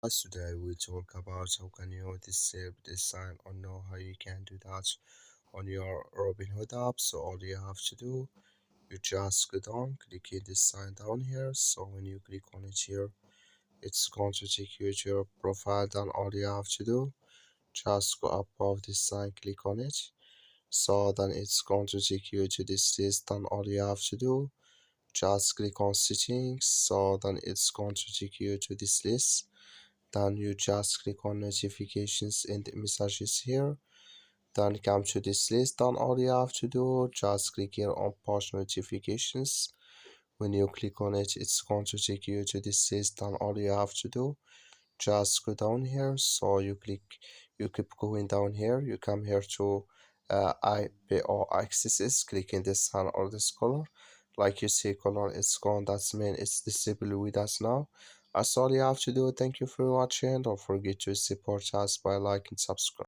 Today we talk about how can you disable this sign or know how you can do that on your Robinhood app. So all you have to do, you just go down, click in this sign down here. So when you click on it here, it's going to take you to your profile. Then all you have to do, just go above this sign, click on it. So then it's going to take you to this list. Then all you have to do, just click on settings. So then it's going to take you to this list. Then you just click on notifications and messages here. Then come to this list. Then all you have to do, just click here on push notifications. When you click on it, it's going to take you to this list. Then all you have to do, just go down here. So you keep going down here. You come here to IPO accesses. Click in this sun or this color. Like you see, color it's gone. That's mean it's disabled with us now. That's all you have to do. Thank you for watching. Don't forget to support us by like and subscribe.